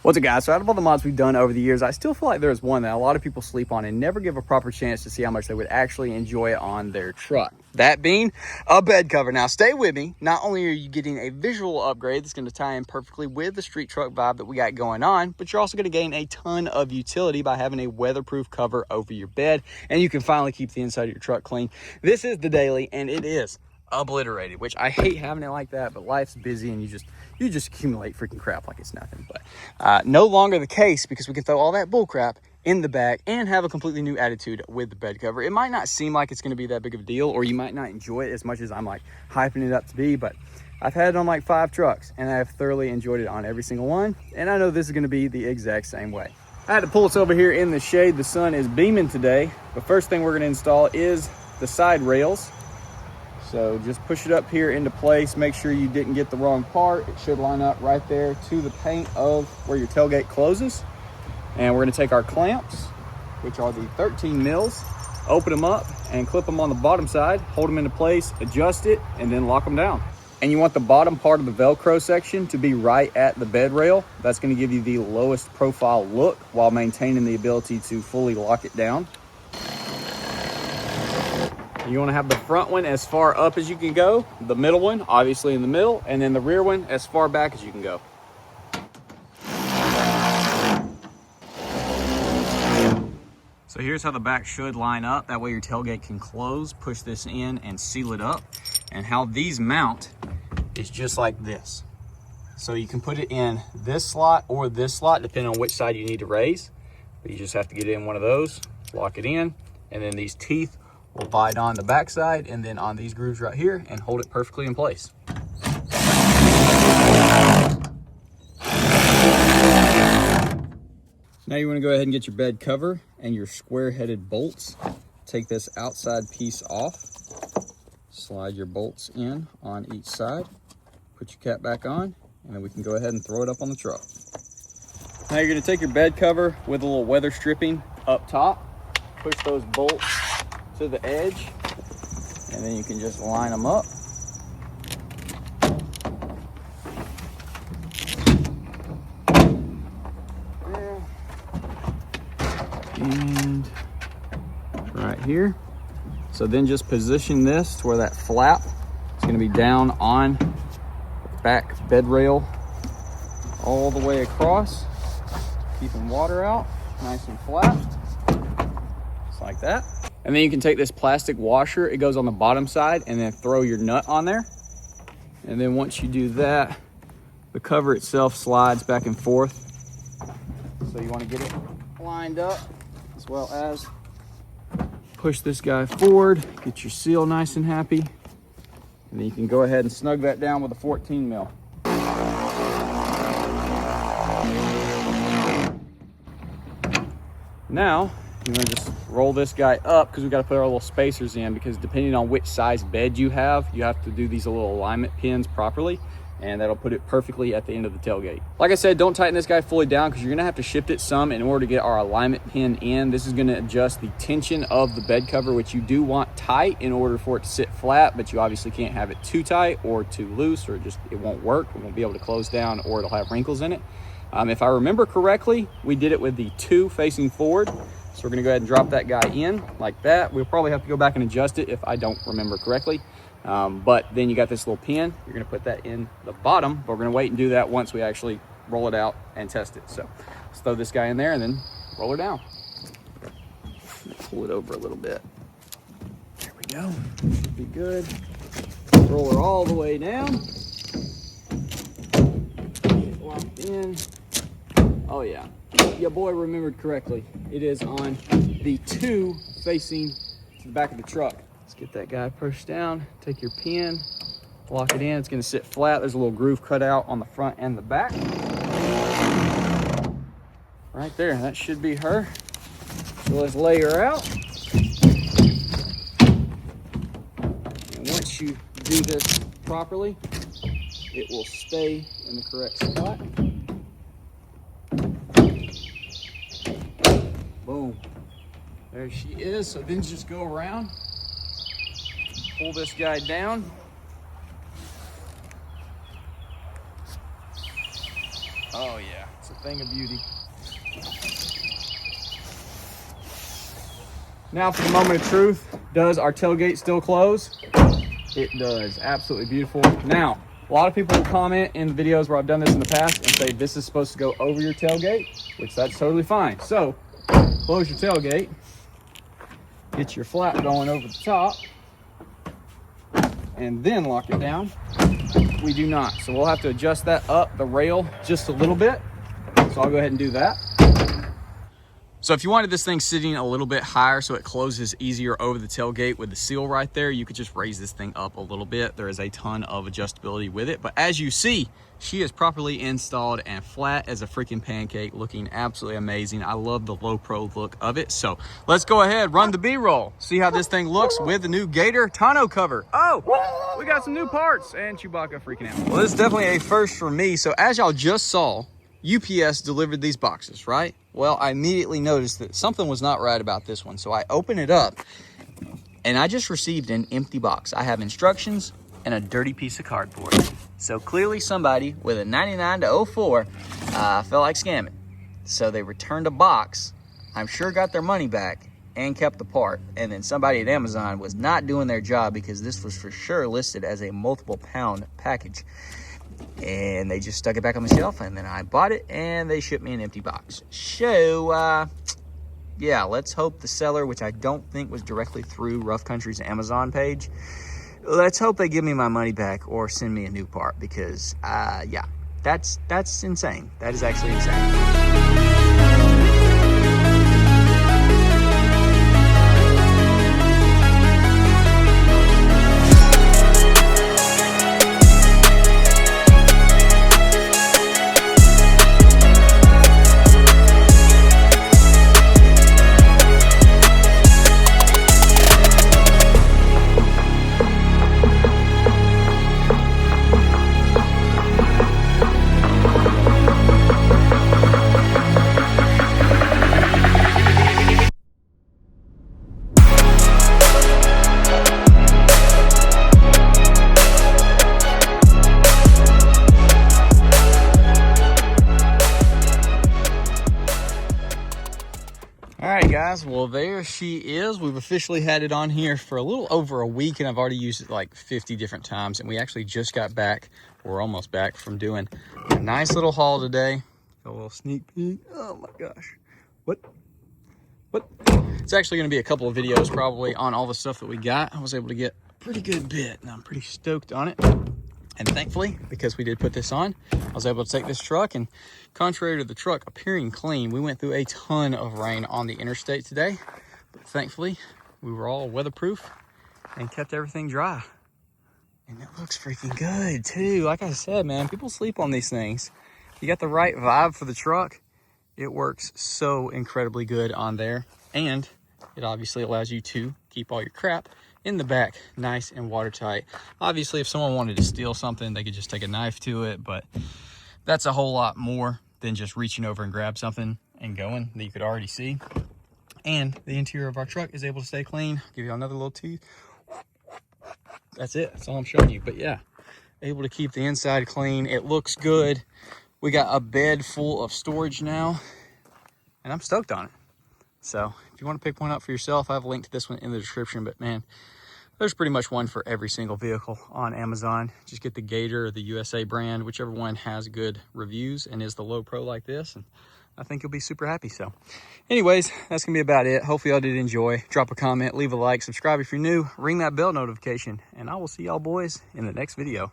What's up, guys? So out of all the mods we've done over the years, I still feel like there's one that a lot of people sleep on and never give a proper chance to see how much they would actually enjoy it on their truck. That being a bed cover. Now stay with me. Not only are you getting a visual upgrade that's going to tie in perfectly with the street truck vibe that we got going on, but you're also going to gain a ton of utility by having a weatherproof cover over your bed, and you can finally keep the inside of your truck clean. This is the daily, and it is obliterated, which I hate having it like that, but life's busy and you just accumulate freaking crap like it's nothing. But no longer the case, because we can throw all that bull crap in the bag and have a completely new attitude with the bed cover. It might not seem like it's going to be that big of a deal, or you might not enjoy it as much as I'm like hyping it up to be, but I've had it on like 5 trucks and I have thoroughly enjoyed it on every single one, and I know this is going to be the exact same way. I had to pull us over here in the shade. The sun is beaming today. The first thing we're going to install is the side rails. So just push it up here into place. Make sure you didn't get the wrong part. It should line up right there to the paint of where your tailgate closes. And we're gonna take our clamps, which are the 13 mils, open them up and clip them on the bottom side, hold them into place, adjust it, and then lock them down. And you want the bottom part of the Velcro section to be right at the bed rail. That's gonna give you the lowest profile look while maintaining the ability to fully lock it down. You want to have the front one as far up as you can go, the middle one obviously in the middle, and then the rear one as far back as you can go. So here's how the back should line up. That way your tailgate can close. Push this in and seal it up. And how these mount is just like this. So you can put it in this slot or this slot, depending on which side you need to raise. But you just have to get in one of those, lock it in, and then these teeth will bite on the back side and then on these grooves right here and hold it perfectly in place. Now you want to go ahead and get your bed cover and your square-headed bolts. Take this outside piece off, slide your bolts in on each side, put your cap back on, and then we can go ahead and throw it up on the truck. Now you're going to take your bed cover with a little weather stripping up top, push those bolts to the edge, and then you can just line them up. And right here. So then just position this to where that flap is going to be down on the back bed rail all the way across, keeping water out nice and flat, just like that. And then you can take this plastic washer, it goes on the bottom side, and then throw your nut on there. And then once you do that, the cover itself slides back and forth. So you want to get it lined up, as well as push this guy forward, get your seal nice and happy. And then you can go ahead and snug that down with a 14 mil. Now, you want to just roll this guy up, because we got to put our little spacers in, because depending on which size bed you have to do these little alignment pins properly, and that'll put it perfectly at the end of the tailgate. Like I said, don't tighten this guy fully down, because you're going to have to shift it some in order to get our alignment pin in. This is going to adjust the tension of the bed cover, which you do want tight in order for it to sit flat, but you obviously can't have it too tight or too loose, or it won't work. It won't be able to close down, or it'll have wrinkles in it. If I remember correctly, we did it with the 2 facing forward. So we're gonna go ahead and drop that guy in like that. We'll probably have to go back and adjust it if I don't remember correctly. But then you got this little pin. You're gonna put that in the bottom, but we're gonna wait and do that once we actually roll it out and test it. So let's throw this guy in there and then roll her down. Pull it over a little bit. There we go, should be good. Roll her all the way down. Get it locked in. Oh yeah, your boy remembered correctly. It is on the 2 facing to the back of the truck. Let's get that guy pushed down. Take your pin, lock it in. It's gonna sit flat. There's a little groove cut out on the front and the back. Right there, that should be her. So let's lay her out. And once you do this properly, it will stay in the correct spot. Boom. There she is. So then just go around, pull this guy down. Oh yeah, it's a thing of beauty. Now for the moment of truth. Does our tailgate still close? It does. Absolutely beautiful. Now, a lot of people will comment in the videos where I've done this in the past and say this is supposed to go over your tailgate, which that's totally fine. So, close your tailgate, get your flap going over the top, and then lock it down. We do not. So we'll have to adjust that up the rail just a little bit. So I'll go ahead and do that. So if you wanted this thing sitting a little bit higher so it closes easier over the tailgate with the seal right there, you could just raise this thing up a little bit. There is a ton of adjustability with it. But as you see, she is properly installed and flat as a freaking pancake, looking absolutely amazing. I love the low pro look of it. So let's go ahead, run the B-roll. See how this thing looks with the new Gator tonneau cover. Oh, we got some new parts and Chewbacca freaking out. Well, this is definitely a first for me. So as y'all just saw, UPS delivered these boxes, right? Well, I immediately noticed that something was not right about this one. So I open it up and I just received an empty box. I have instructions and a dirty piece of cardboard. So clearly somebody with a 99 to 04 felt like scamming. So they returned a box, I'm sure got their money back and kept the part. And then somebody at Amazon was not doing their job because this was for sure listed as a multiple pound package. And they just stuck it back on the shelf, and then I bought it and they shipped me an empty box. So yeah, let's hope the seller, which I don't think was directly through Rough Country's Amazon page, let's hope they give me my money back or send me a new part, because yeah, that's insane. That is actually insane. All right, guys, well, there she is. We've officially had it on here for a little over a week, and I've already used it like 50 different times. And we actually just got back, we're almost back from doing a nice little haul today. A little sneak peek. Oh my gosh. What? It's actually going to be a couple of videos probably on all the stuff that we got. I was able to get a pretty good bit, and I'm pretty stoked on it. And thankfully, because we did put this on, I was able to take this truck, and contrary to the truck appearing clean, we went through a ton of rain on the interstate today. But thankfully, we were all weatherproof and kept everything dry. And it looks freaking good too. Like I said, man, people sleep on these things. You got the right vibe for the truck. It works so incredibly good on there. And it obviously allows you to keep all your crap in the back nice and watertight. Obviously, if someone wanted to steal something, they could just take a knife to it, but that's a whole lot more than just reaching over and grab something and going that you could already see. And the interior of our truck is able to stay clean. Give you another little tooth. That's it. That's all I'm showing you. But yeah, able to keep the inside clean. It looks good. We got a bed full of storage now, and I'm stoked on it. So if you want to pick one up for yourself, I have a link to this one in the description. But man, there's pretty much one for every single vehicle on Amazon. Just get the Gator or the USA brand, whichever one has good reviews and is the low pro like this. And I think you'll be super happy. So anyways, that's going to be about it. Hopefully y'all did enjoy. Drop a comment, leave a like, subscribe if you're new, ring that bell notification, and I will see y'all boys in the next video.